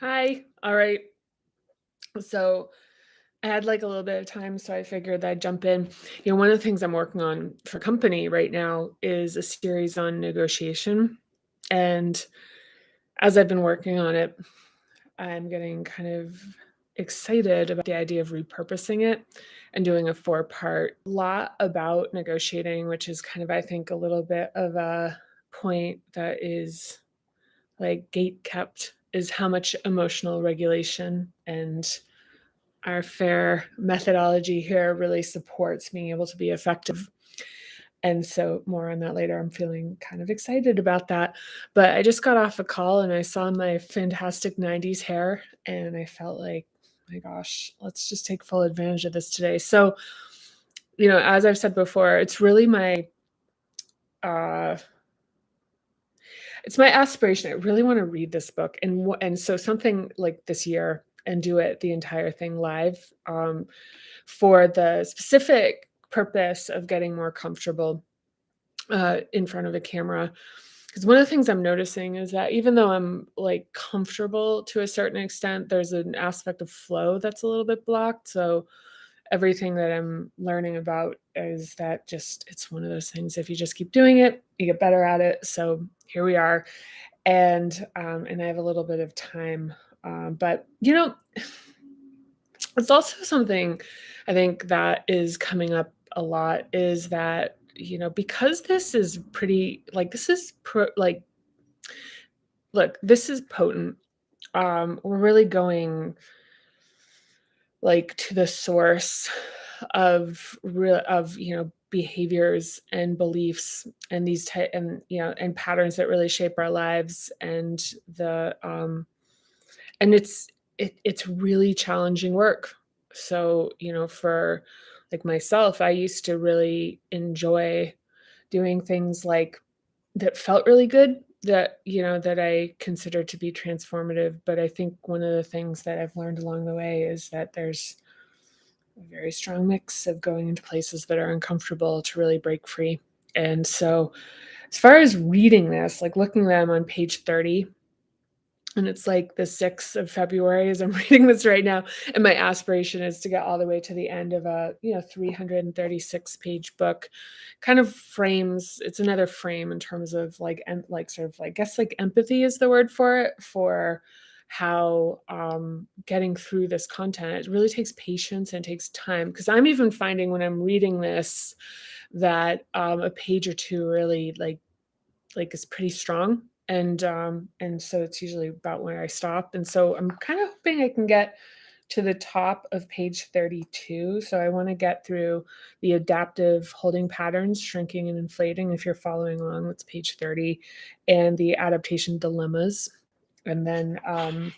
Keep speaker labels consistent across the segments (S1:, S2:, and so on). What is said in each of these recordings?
S1: Hi. All right. So I had like a little bit of time, so I figured I'd jump in. One of the things I'm working on for company right now is a series on negotiation. And as I've been working on it, I'm getting kind of excited about the idea of repurposing it and doing a four-part lot about negotiating, which is kind of, I think, a little bit of a point that is like gate kept is how much emotional regulation and our fair methodology here really supports being able to be effective. And so more on that later. I'm feeling kind of excited about that. But I just got off a call and I saw my fantastic 90s hair and I felt like, my gosh, let's just take full advantage of this today. So, as I've said before, uh it's my aspiration. I really want to read this book and so something like this year and do it the entire thing live for the specific purpose of getting more comfortable in front of a camera. Because one of the things I'm noticing is that even though I'm like comfortable to a certain extent, there's an aspect of flow that's a little bit blocked. So everything that I'm learning about is that just it's one of those things. If you just keep doing it, you get better at it. So here we are, and I have a little bit of time, but it's also something I think that is coming up a lot is that, because this is pretty like this is like look, this is potent. We're really going like to the source of behaviors and beliefs and these type and patterns that really shape our lives and it's really challenging work. So, for like myself, I used to really enjoy doing things like that felt really good that I consider to be transformative. But I think one of the things that I've learned along the way is that there's a very strong mix of going into places that are uncomfortable to really break free. And so, as far as reading this, like looking at them on page 30, and it's like the 6th of February as I'm reading this right now, and my aspiration is to get all the way to the end of a, 336-page book. Kind of frames it's another frame in terms of like and like sort of like, I guess like empathy is the word for it, for how getting through this content. It really takes patience and it takes time because I'm even finding when I'm reading this that a page or two really like is pretty strong, and so it's usually about where I stop, and so I'm kind of hoping I can get to the top of page 32. So I want to get through the adaptive holding patterns, shrinking and inflating. If you're following along, that's page 30, and the adaptation dilemmas, and then and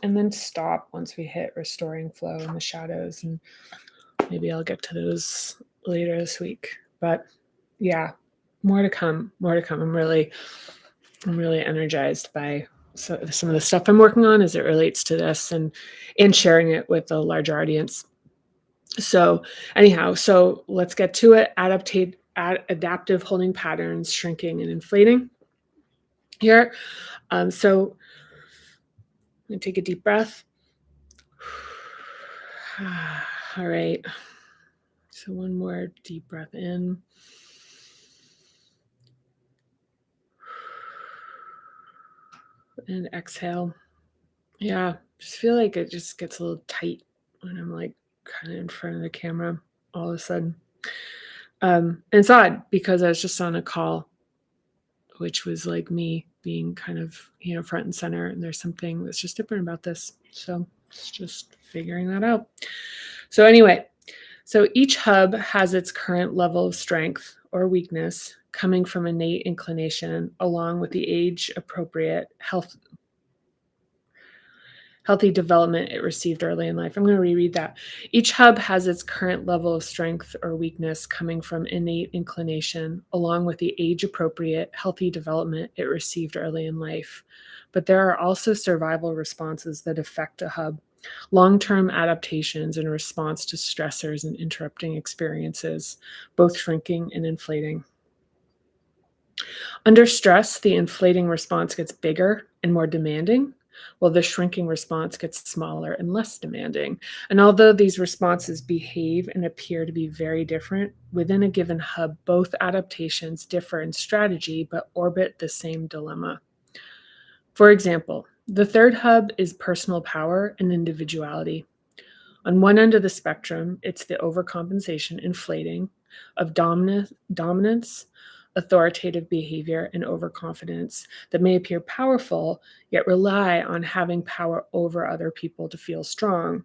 S1: then stop once we hit restoring flow in the shadows, and maybe I'll get to those later this week. But yeah, more to come. More to come. I'm really energized by some of the stuff I'm working on as it relates to this and sharing it with a larger audience. So anyhow, so let's get to it. Adaptive holding patterns, shrinking and inflating. Here, so I'm gonna take a deep breath. All right. So one more deep breath in. And exhale. Yeah, just feel like it just gets a little tight when I'm like kind of in front of the camera all of a sudden. And it's odd because I was just on a call, which was like me being kind of, front and center. And there's something that's just different about this. So it's just figuring that out. So, anyway, so each hub has its current level of strength or weakness coming from innate inclination, along with the age appropriate healthy development it received early in life. I'm going to reread that. Each hub has its current level of strength or weakness coming from innate inclination, along with the age appropriate healthy development it received early in life. But there are also survival responses that affect a hub, long-term adaptations in response to stressors and interrupting experiences, both shrinking and inflating. Under stress, the inflating response gets bigger and more demanding, while the shrinking response gets smaller and less demanding. And although these responses behave and appear to be very different, within a given hub, both adaptations differ in strategy but orbit the same dilemma. For example, the third hub is personal power and individuality. On one end of the spectrum, it's the overcompensation, inflating of dominance, authoritative behavior, and overconfidence that may appear powerful, yet rely on having power over other people to feel strong.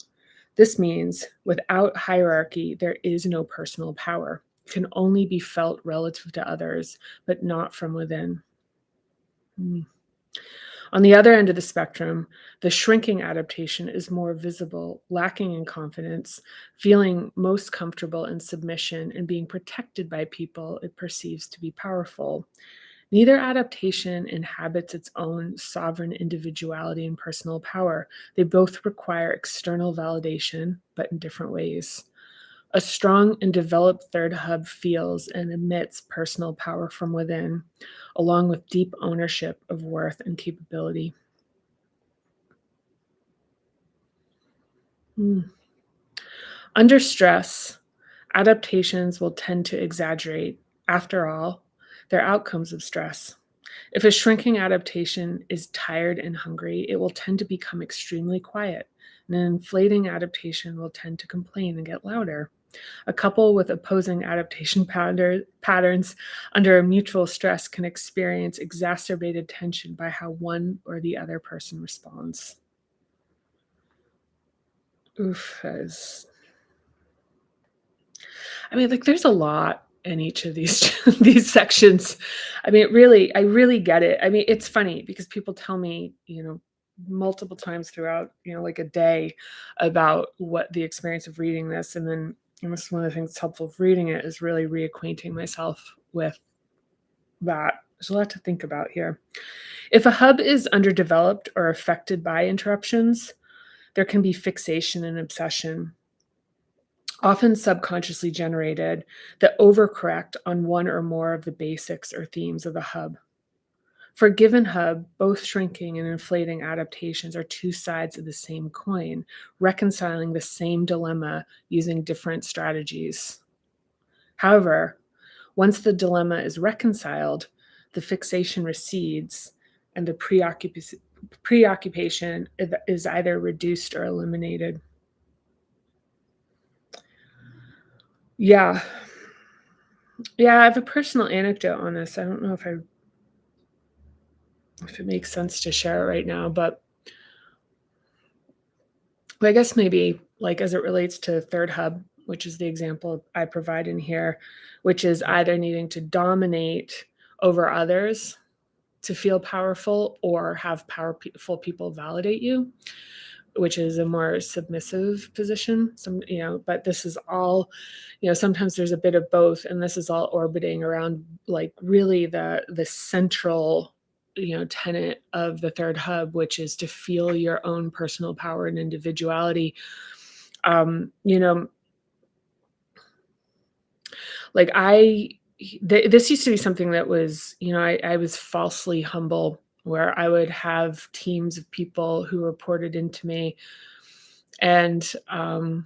S1: This means without hierarchy, there is no personal power. It can only be felt relative to others, but not from within. Mm. On the other end of the spectrum, the shrinking adaptation is more visible, lacking in confidence, feeling most comfortable in submission and being protected by people it perceives to be powerful. Neither adaptation inhabits its own sovereign individuality and personal power. They both require external validation, but in different ways. A strong and developed third hub feels and emits personal power from within, along with deep ownership of worth and capability. Mm. Under stress, adaptations will tend to exaggerate. After all, they're outcomes of stress. If a shrinking adaptation is tired and hungry, it will tend to become extremely quiet. And an inflating adaptation will tend to complain and get louder. A couple with opposing adaptation patterns under a mutual stress can experience exacerbated tension by how one or the other person responds. Oof, that is I mean, like, there's a lot in each of these these sections. I mean, I really get it. I mean, it's funny because people tell me, multiple times throughout, like a day about what the experience of reading this, and then, this is one of the things that's helpful of reading it is really reacquainting myself with that. There's a lot to think about here. If a hub is underdeveloped or affected by interruptions, there can be fixation and obsession, often subconsciously generated, that overcorrect on one or more of the basics or themes of the hub. For a given hub, both shrinking and inflating adaptations are two sides of the same coin, reconciling the same dilemma using different strategies. However, once the dilemma is reconciled, the fixation recedes and the preoccupation is either reduced or eliminated. Yeah. Yeah, I have a personal anecdote on this. I don't know if it makes sense to share it right now, but I guess maybe like as it relates to third hub, which is the example I provide in here, which is either needing to dominate over others to feel powerful or have powerful people validate you, which is a more submissive position. But this is all, sometimes there's a bit of both, and this is all orbiting around like really the central, tenet of the third hub, which is to feel your own personal power and individuality. Um, you know, like this used to be something that was, I was falsely humble, where I would have teams of people who reported into me, and I'd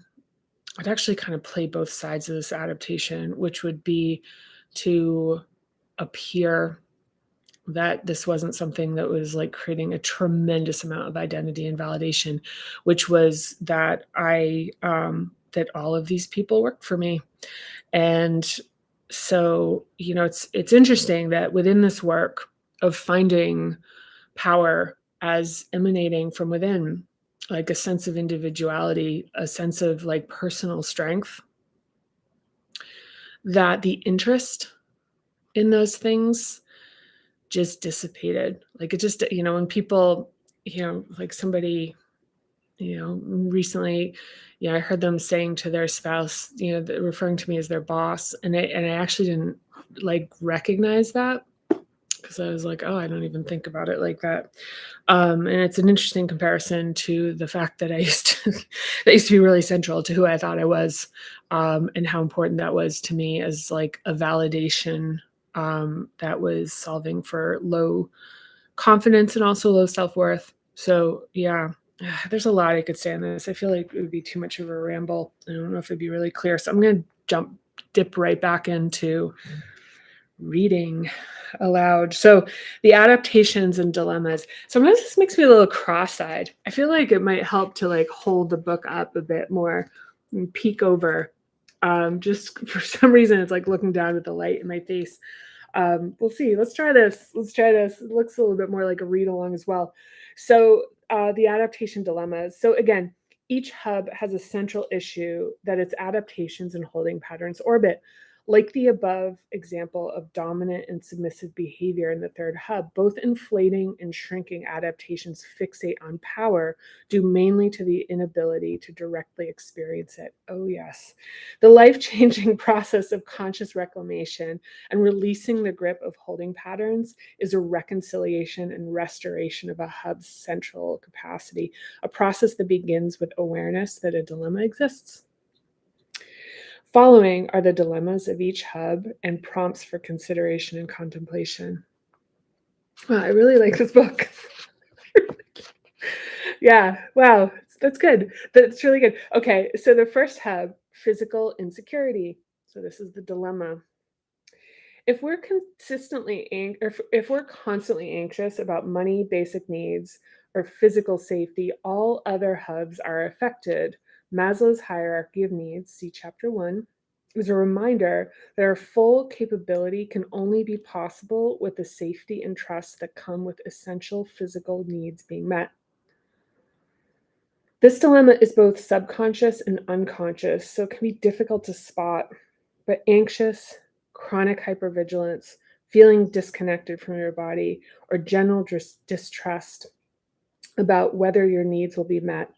S1: actually kind of play both sides of this adaptation, which would be to appear that this wasn't something that was like creating a tremendous amount of identity and validation, which was that that all of these people worked for me. And so, it's interesting that within this work of finding power as emanating from within, like a sense of individuality, a sense of like personal strength, that the interest in those things just dissipated. Like it just, when people, like somebody, recently, I heard them saying to their spouse, referring to me as their boss, and I actually didn't like recognize that because I was like, oh, I don't even think about it like that. And it's an interesting comparison to the fact that I used to that used to be really central to who I thought I was, and how important that was to me as like a validation, that was solving for low confidence and also low self-worth. So, yeah, there's a lot I could say on this. I feel like it would be too much of a ramble. I don't know if it'd be really clear. So I'm gonna dip right back into reading aloud. So the adaptations and dilemmas. Sometimes this makes me a little cross-eyed. I feel like it might help to like hold the book up a bit more and peek over. Just for some reason, it's like looking down at the light in my face. We'll see. Let's try this. Let's try this. It looks a little bit more like a read along as well. So, the adaptation dilemmas. So, again, each hub has a central issue that its adaptations and holding patterns orbit. Like the above example of dominant and submissive behavior in the third hub, both inflating and shrinking adaptations fixate on power, due mainly to the inability to directly experience it. Oh, yes. The life changing process of conscious reclamation and releasing the grip of holding patterns is a reconciliation and restoration of a hub's central capacity, a process that begins with awareness that a dilemma exists. Following are the dilemmas of each hub and prompts for consideration and contemplation. Wow, I really like this book. Yeah, wow, that's good. That's really good. Okay, so the first hub, physical insecurity. So this is the dilemma. If we're if we're constantly anxious about money, basic needs, or physical safety, all other hubs are affected. Maslow's hierarchy of needs, see chapter 1, is a reminder that our full capability can only be possible with the safety and trust that come with essential physical needs being met. This dilemma is both subconscious and unconscious, so it can be difficult to spot. But anxious, chronic hypervigilance, feeling disconnected from your body, or general distrust about whether your needs will be met,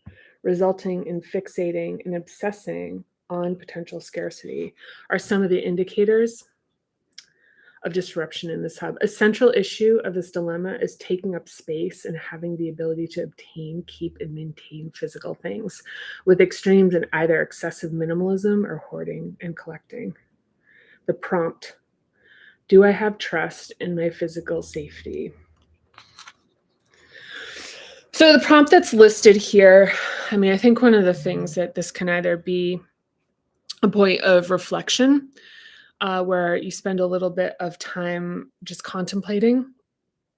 S1: resulting in fixating and obsessing on potential scarcity, are some of the indicators of disruption in this hub. A central issue of this dilemma is taking up space and having the ability to obtain, keep, and maintain physical things, with extremes in either excessive minimalism or hoarding and collecting. The prompt: do I have trust in my physical safety? So, the prompt that's listed here, I mean, I think one of the things that this can either be a point of reflection, where you spend a little bit of time just contemplating,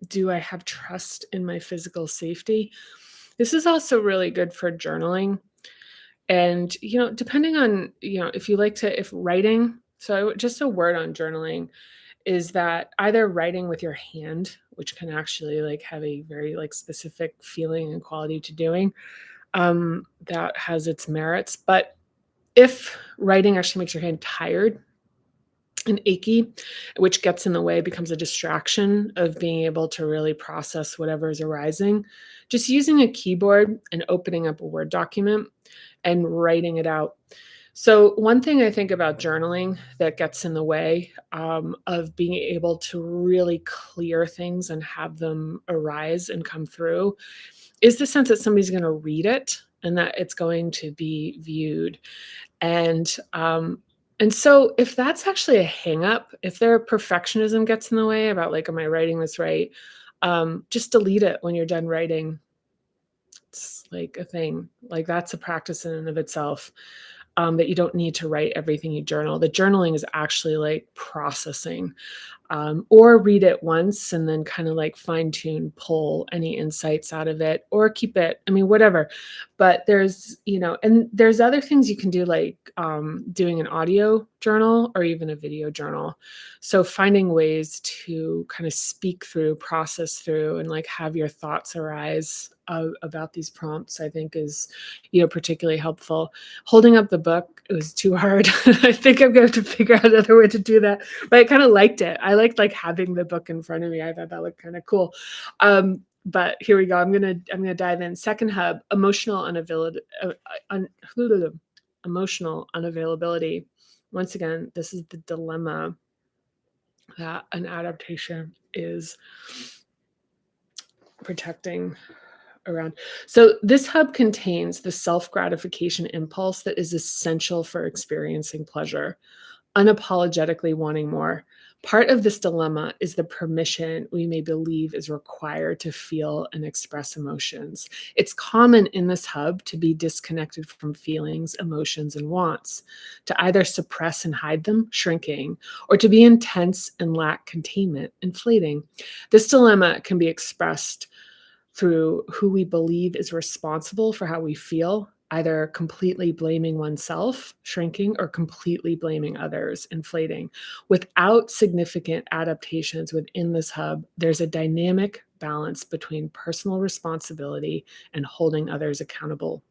S1: do I have trust in my physical safety? This is also really good for journaling. And, depending on, if you like to, if writing, so just a word on journaling is that either writing with your hand, which can actually like have a very like specific feeling and quality to doing, that has its merits. But if writing actually makes your hand tired and achy, which gets in the way, becomes a distraction of being able to really process whatever is arising, just using a keyboard and opening up a Word document and writing it out. So, one thing I think about journaling that gets in the way, of being able to really clear things and have them arise and come through is the sense that somebody's going to read it and that it's going to be viewed. And and so if that's actually a hang up, if their perfectionism gets in the way about like, am I writing this right? Just delete it when you're done writing. It's like a thing. Like that's a practice in and of itself. That you don't need to write everything you journal. The journaling is actually like processing, or read it once and then kind of like fine tune, pull any insights out of it, or keep it. I mean, whatever. But and there's other things you can do, like doing an audio journal or even a video journal. So finding ways to kind of speak through, process through, and like have your thoughts arise about these prompts, I think is, particularly helpful. Holding up the book, it was too hard. I think I'm going to have to figure out another way to do that. But I kind of liked it. I liked like having the book in front of me. I thought that looked kind of cool. But here we go. I'm gonna dive in. Second hub: emotional emotional unavailability. Once again, this is the dilemma that an adaptation is protecting around. So this hub contains the self-gratification impulse that is essential for experiencing pleasure, unapologetically wanting more, Part of this dilemma is the permission we may believe is required to feel and express emotions. It's common in this hub to be disconnected from feelings, emotions, and wants, to either suppress and hide them, shrinking, or to be intense and lack containment, inflating. This dilemma can be expressed through who we believe is responsible for how we feel, either completely blaming oneself, shrinking, or completely blaming others, inflating. Without significant adaptations within this hub, there's a dynamic balance between personal responsibility and holding others accountable.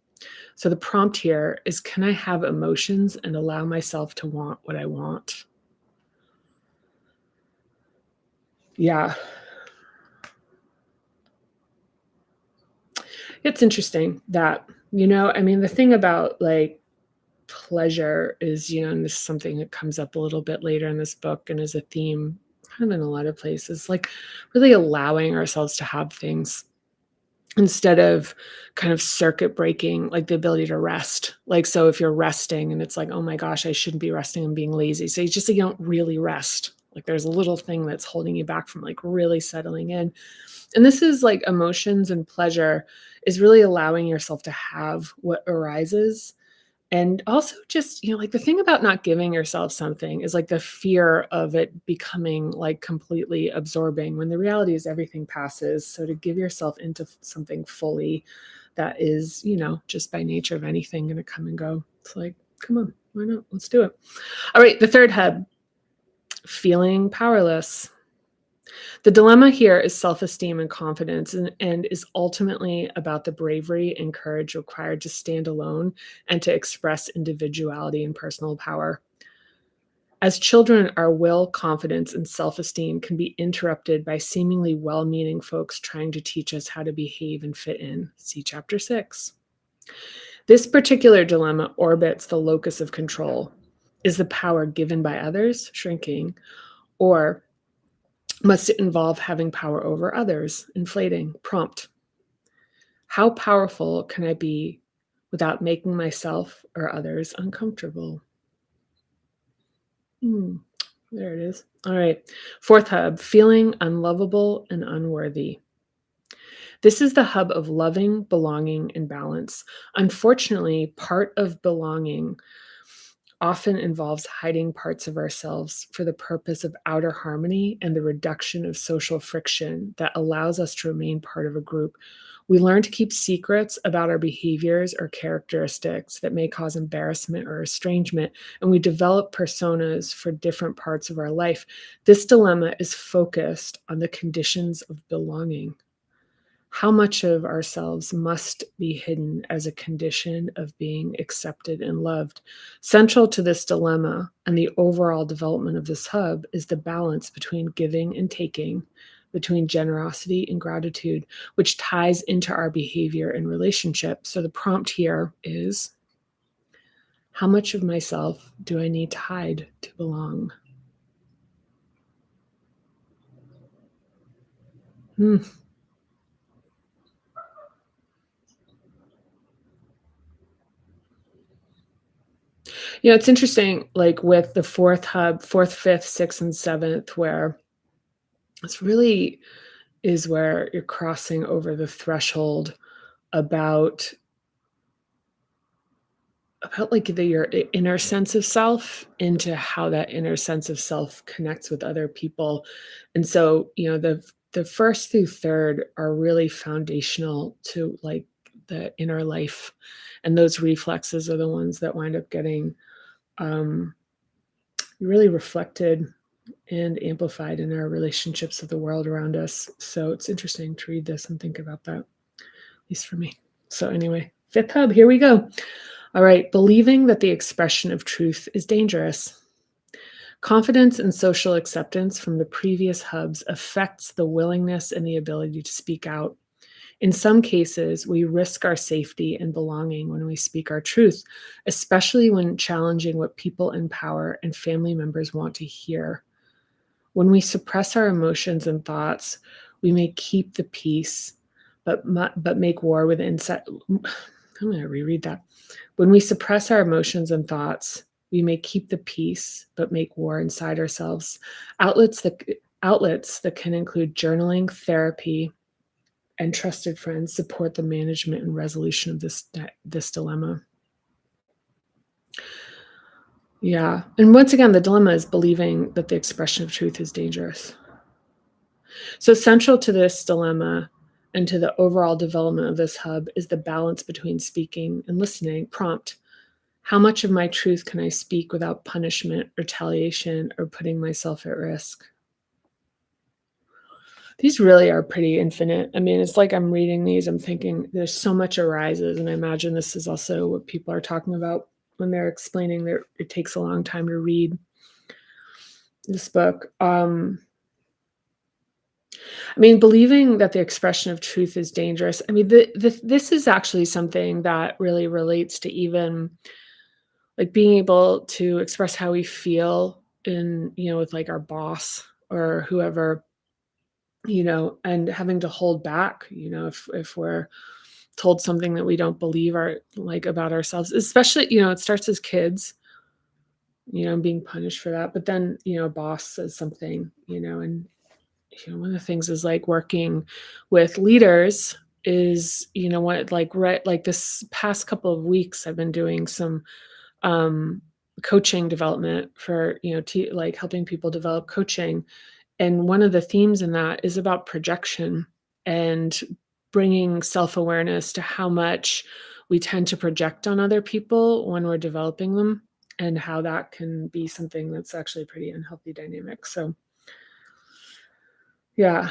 S1: So the prompt here is, can I have emotions and allow myself to want what I want? Yeah, it's interesting that, I mean, the thing about like pleasure is, and this is something that comes up a little bit later in this book and is a theme kind of in a lot of places, like really allowing ourselves to have things instead of kind of circuit breaking, like the ability to rest. Like, so if you're resting and it's like, oh my gosh, I shouldn't be resting, I'm being lazy. So you don't really rest. Like there's a little thing that's holding you back from like really settling in. And this is like emotions and pleasure is really allowing yourself to have what arises. And also just, like the thing about not giving yourself something is like the fear of it becoming like completely absorbing when the reality is everything passes. So to give yourself into something fully that is, just by nature of anything going to come and go. It's like, come on, why not? Let's do it. All right. The third hub, feeling powerless. The dilemma here is self-esteem and confidence, and is ultimately about the bravery and courage required to stand alone and to express individuality and personal power. As children, our will, confidence, and self-esteem can be interrupted by seemingly well-meaning folks trying to teach us how to behave and fit in. See Chapter 6. This particular dilemma orbits the locus of control. Is the power given by others, shrinking, or must it involve having power over others, inflating, prompt? How powerful can I be without making myself or others uncomfortable? Hmm, there it is. All right. Fourth hub, feeling unlovable and unworthy. This is the hub of loving, belonging, and balance. Unfortunately, part of belonging often involves hiding parts of ourselves for the purpose of outer harmony and the reduction of social friction that allows us to remain part of a group. We learn to keep secrets about our behaviors or characteristics that may cause embarrassment or estrangement, and we develop personas for different parts of our life. This dilemma is focused on the conditions of belonging. How much of ourselves must be hidden as a condition of being accepted and loved? Central to this dilemma and the overall development of this hub is the balance between giving and taking, between generosity and gratitude, which ties into our behavior and relationship. So the prompt here is, how much of myself do I need to hide to belong? Hmm. It's interesting, like with the fourth hub, fourth, fifth, sixth, and seventh, where it's really is where you're crossing over the threshold about like your inner sense of self into how that inner sense of self connects with other people. And so, the first through third are really foundational to like the inner life. And those reflexes are the ones that wind up getting um, really reflected and amplified in our relationships with the world around us. So it's interesting to read this and think about that, at least for me. So, anyway, fifth hub, here we go. All right, believing that the expression of truth is dangerous. Confidence and social acceptance from the previous hubs affects the willingness and the ability to speak out. In some cases, we risk our safety and belonging when we speak our truth, especially when challenging what people in power and family members want to hear. When we suppress our emotions and thoughts, we may keep the peace, but make war with inside. I'm going to reread that. When we suppress our emotions and thoughts, We may keep the peace, but make war inside ourselves. Outlets that can include journaling, therapy, and trusted friends support the management and resolution of this dilemma. Yeah, and once again, the dilemma is believing that the expression of truth is dangerous. So central to this dilemma and to the overall development of this hub is the balance between speaking and listening. Prompt: how much of my truth can I speak without punishment, retaliation, or putting myself at risk? These really are pretty infinite. I mean, it's like I'm reading these, I'm thinking there's so much arises, and I imagine this is also what people are talking about when they're explaining that it takes a long time to read this book. I mean, believing that the expression of truth is dangerous. I mean, this is actually something that really relates to even like being able to express how we feel in, with like our boss or whoever, and having to hold back, if we're told something that we don't believe are like about ourselves, especially, it starts as kids, being punished for that. But then, a boss says something, and one of the things is like working with leaders is, what, like, right, like this past couple of weeks, I've been doing some coaching development for, like helping people develop coaching. And one of the themes in that is about projection and bringing self awareness to how much we tend to project on other people when we're developing them, and how that can be something that's actually a pretty unhealthy dynamic. So, yeah,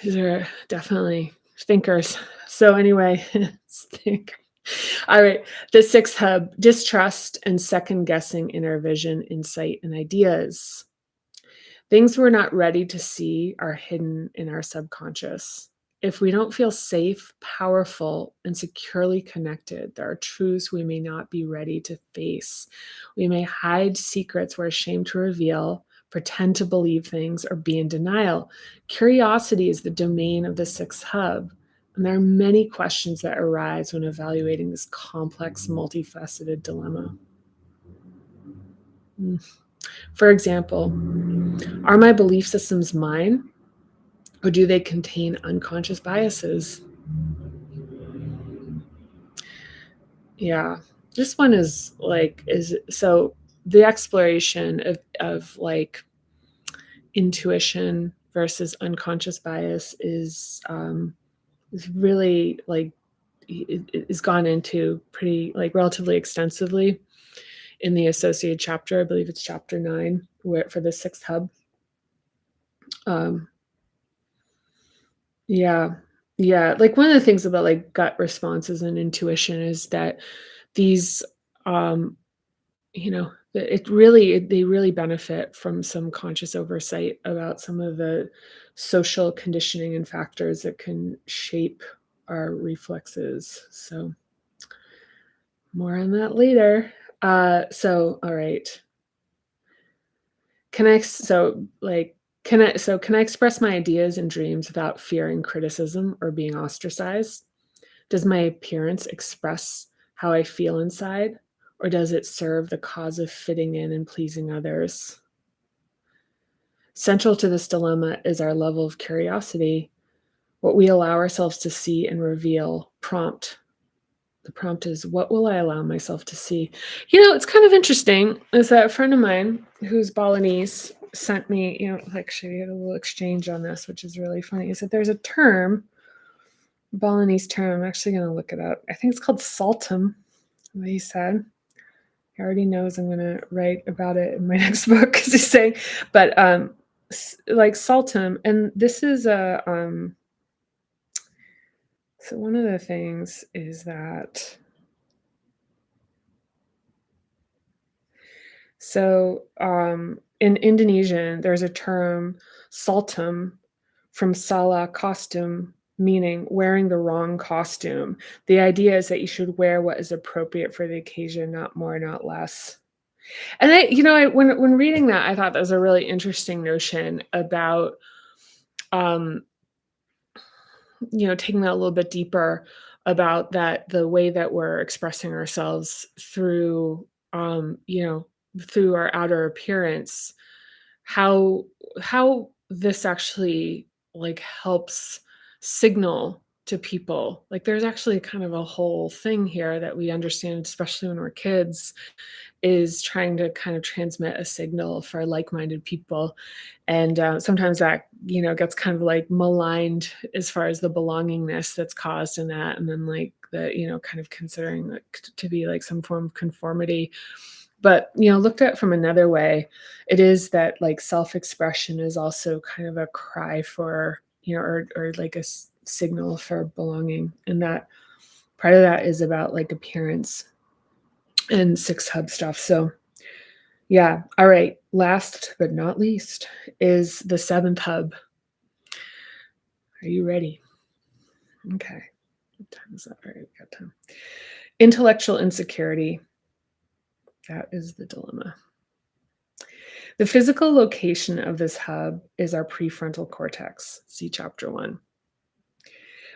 S1: these are definitely thinkers. So anyway, let's think. All right, the sixth hub: distrust and second guessing inner vision, insight, and ideas. Things we're not ready to see are hidden in our subconscious. If we don't feel safe, powerful, and securely connected, there are truths we may not be ready to face. We may hide secrets we're ashamed to reveal, pretend to believe things, or be in denial. Curiosity is the domain of the sixth hub, and there are many questions that arise when evaluating this complex, multifaceted dilemma. Mm. For example, are my belief systems mine, or do they contain unconscious biases? Yeah. This one is so the exploration of like intuition versus unconscious bias is really like is gone into pretty like relatively extensively in the associated chapter. I believe it's chapter 9 where for the sixth hub. Um, yeah. Yeah, like one of the things about like gut responses and intuition is that these um they really benefit from some conscious oversight about some of the social conditioning and factors that can shape our reflexes. So more on that later. So all right. Can I so like can I express my ideas and dreams without fearing criticism or being ostracized? Does my appearance express how I feel inside, or does it serve the cause of fitting in and pleasing others? Central to this dilemma is our level of curiosity, what we allow ourselves to see and reveal. Prompt. The prompt is, what will I allow myself to see? It's kind of interesting is that a friend of mine who's Balinese sent me, actually we had a little exchange on this, which is really funny, is that there's a term, Balinese term, I'm actually going to look it up. I think it's called saltum, what he said. He already knows I'm going to write about it in my next book because he's saying, but like saltum, and this is so one of the things is that in Indonesian there's a term saltum from salah costume, meaning wearing the wrong costume. The idea is that you should wear what is appropriate for the occasion, not more, not less. And when reading that, I thought that was a really interesting notion about, um, taking that a little bit deeper about that the way that we're expressing ourselves through, through our outer appearance, how this actually, like, helps signal to people. Like, there's actually kind of a whole thing here that we understand, especially when we're kids, is trying to kind of transmit a signal for like-minded people, and, sometimes that, gets kind of, like, maligned as far as the belongingness that's caused in that, and then, like, the kind of considering, like, to be, like, some form of conformity. But, looked at from another way, it is that, like, self-expression is also kind of a cry for, or like a signal for belonging. And that part of that is about, like, appearance and six hub stuff. So, yeah. All right. Last but not least is the seventh hub. Are you ready? Okay. What time is that? All right. We got time. Intellectual insecurity. That is the dilemma. The physical location of this hub is our prefrontal cortex, see chapter 1,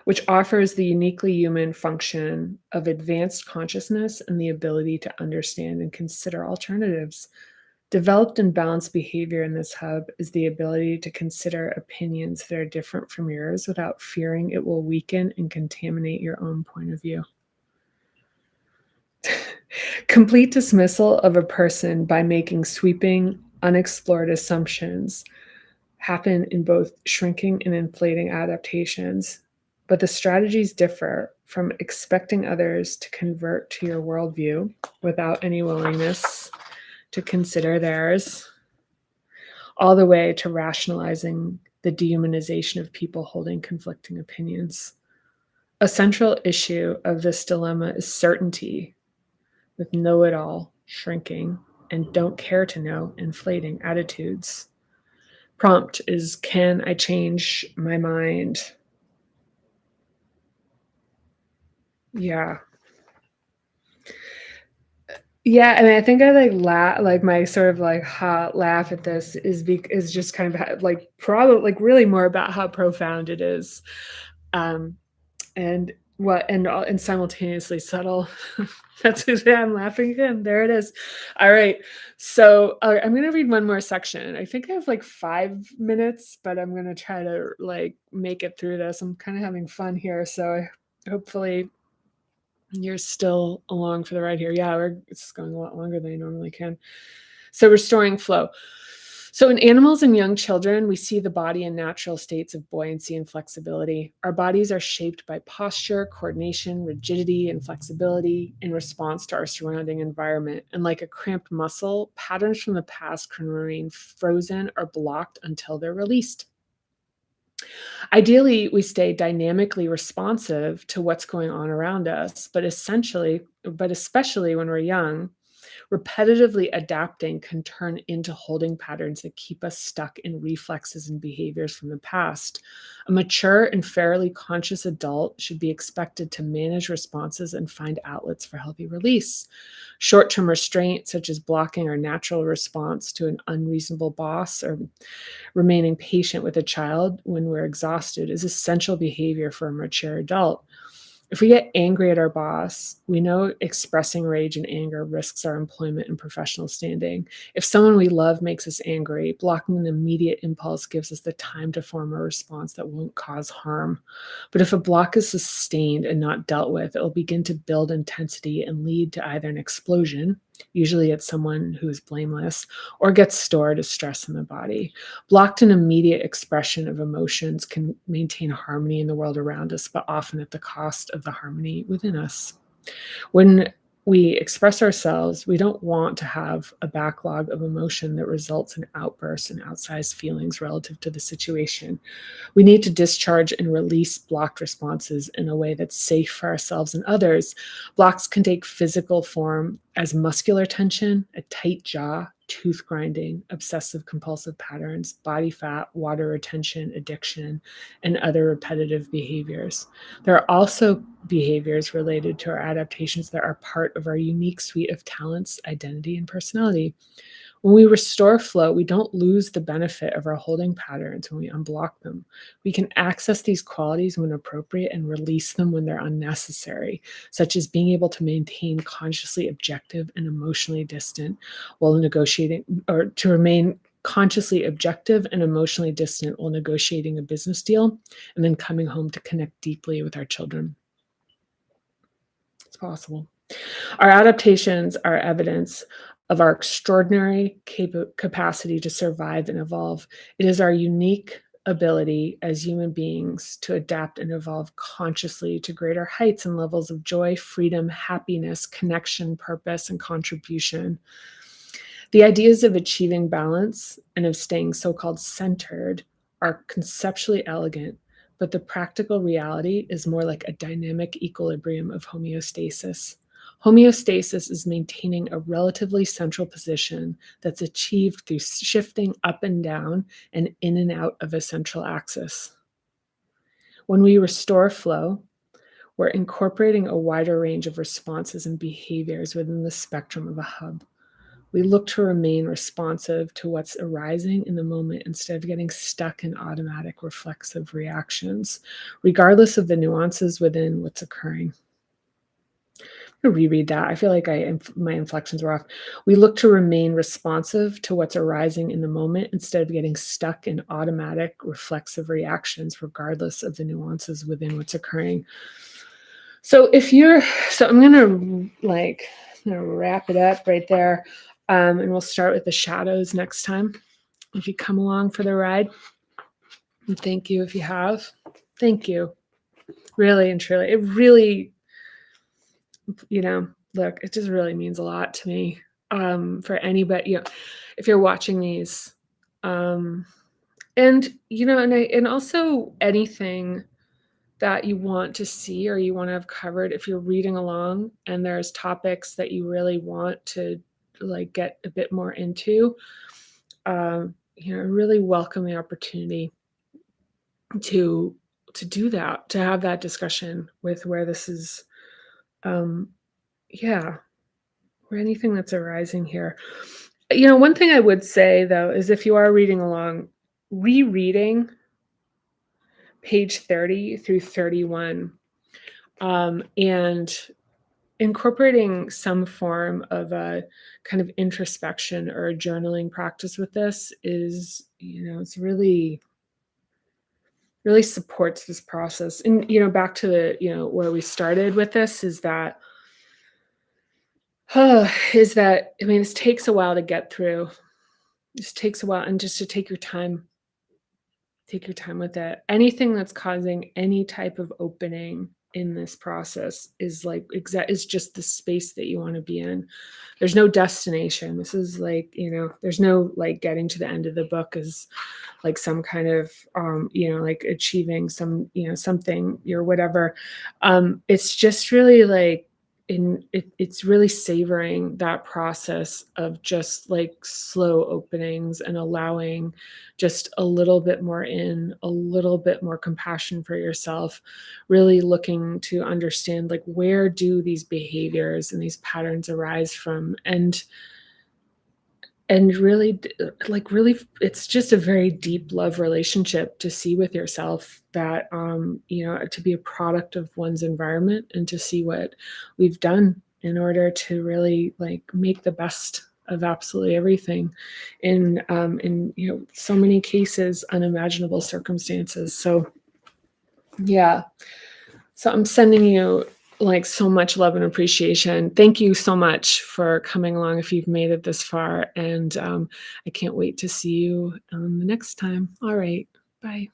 S1: which offers the uniquely human function of advanced consciousness and the ability to understand and consider alternatives. Developed and balanced behavior in this hub is the ability to consider opinions that are different from yours without fearing it will weaken and contaminate your own point of view. Complete dismissal of a person by making sweeping, unexplored assumptions happen in both shrinking and inflating adaptations, but the strategies differ from expecting others to convert to your worldview without any willingness to consider theirs, all the way to rationalizing the dehumanization of people holding conflicting opinions. A central issue of this dilemma is certainty, with know it all, shrinking, and don't care to know, inflating attitudes. Prompt is, can I change my mind? Yeah. Yeah, I mean, I think I like my sort of like hot laugh at this is just kind of like probably like really more about how profound it is, um, and and simultaneously subtle. That's yeah, I'm laughing again. There it is. All right, so I'm gonna read one more section. I think I have like 5 minutes, but I'm gonna try to like make it through this. I'm kind of having fun here, so hopefully you're still along for the ride here. Yeah, it's going a lot longer than I normally can. So, restoring flow. So, in animals and young children, we see the body in natural states of buoyancy and flexibility. Our bodies are shaped by posture, coordination, rigidity, and flexibility in response to our surrounding environment. And like a cramped muscle, patterns from the past can remain frozen or blocked until they're released. Ideally, we stay dynamically responsive to what's going on around us, but especially when we're young, repetitively adapting can turn into holding patterns that keep us stuck in reflexes and behaviors from the past. A mature and fairly conscious adult should be expected to manage responses and find outlets for healthy release. Short term restraint, such as blocking our natural response to an unreasonable boss or remaining patient with a child when we're exhausted, is essential behavior for a mature adult. If we get angry at our boss, we know expressing rage and anger risks our employment and professional standing. If someone we love makes us angry, blocking an immediate impulse gives us the time to form a response that won't cause harm. But if a block is sustained and not dealt with, it will begin to build intensity and lead to either an explosion, usually it's someone who is blameless, or gets stored as stress in the body. Blocked and immediate expression of emotions can maintain harmony in the world around us, but often at the cost of the harmony within us. When we express ourselves, we don't want to have a backlog of emotion that results in outbursts and outsized feelings relative to the situation. We need to discharge and release blocked responses in a way that's safe for ourselves and others. Blocks can take physical form as muscular tension, a tight jaw, tooth grinding, obsessive compulsive patterns, body fat, water retention, addiction, and other repetitive behaviors. There are also behaviors related to our adaptations that are part of our unique suite of talents, identity, and personality. When we restore flow, we don't lose the benefit of our holding patterns when we unblock them. We can access these qualities when appropriate and release them when they're unnecessary, such as being able to maintain consciously objective and emotionally distant while negotiating, or to remain consciously objective and emotionally distant while negotiating a business deal, and then coming home to connect deeply with our children. It's possible. Our adaptations are evidence of our extraordinary capacity to survive and evolve. It is our unique ability as human beings to adapt and evolve consciously to greater heights and levels of joy, freedom, happiness, connection, purpose, and contribution. The ideas of achieving balance and of staying so-called centered are conceptually elegant, but the practical reality is more like a dynamic equilibrium of homeostasis. Homeostasis is maintaining a relatively central position that's achieved through shifting up and down and in and out of a central axis. When we restore flow, we're incorporating a wider range of responses and behaviors within the spectrum of a hub. We look to remain responsive to what's arising in the moment instead of getting stuck in automatic reflexive reactions, regardless of the nuances within what's occurring. I'm gonna reread that. I feel like my inflections were off. We look to remain responsive to what's arising in the moment instead of getting stuck in automatic reflexive reactions, regardless of the nuances within what's occurring. So if you're, so I'm gonna wrap it up right there, and we'll start with the shadows next time. If you come along for the ride, and thank you if you have. Thank you, really and truly. It really, look, it just really means a lot to me. For anybody, if you're watching these, um, and also anything that you want to see or you want to have covered, if you're reading along and there's topics that you really want to like get a bit more into, I really welcome the opportunity to do that, to have that discussion with where this is, um, yeah, or anything that's arising here. One thing I would say though is if you are reading along, rereading page 30 through 31, and incorporating some form of a kind of introspection or a journaling practice with this is, it's really supports this process. And, back to the, where we started with this is that, I mean, this takes a while to get through. This takes a while, and just to take your time. Take your time with it. Anything that's causing any type of opening in this process is is just the space that you want to be in. There's no destination. This is there's no getting to the end of the book is like some kind of like achieving some, something or whatever. It's just really it's really savoring that process of just like slow openings and allowing just a little bit more a little bit more compassion for yourself, really looking to understand like where do these behaviors and these patterns arise from, and really really it's just a very deep love relationship to see with yourself that to be a product of one's environment and to see what we've done in order to really like make the best of absolutely everything in so many cases unimaginable circumstances. So yeah, so I'm sending you like so much love and appreciation. Thank you so much for coming along if you've made it this far. And I can't wait to see you the next time. All right. Bye.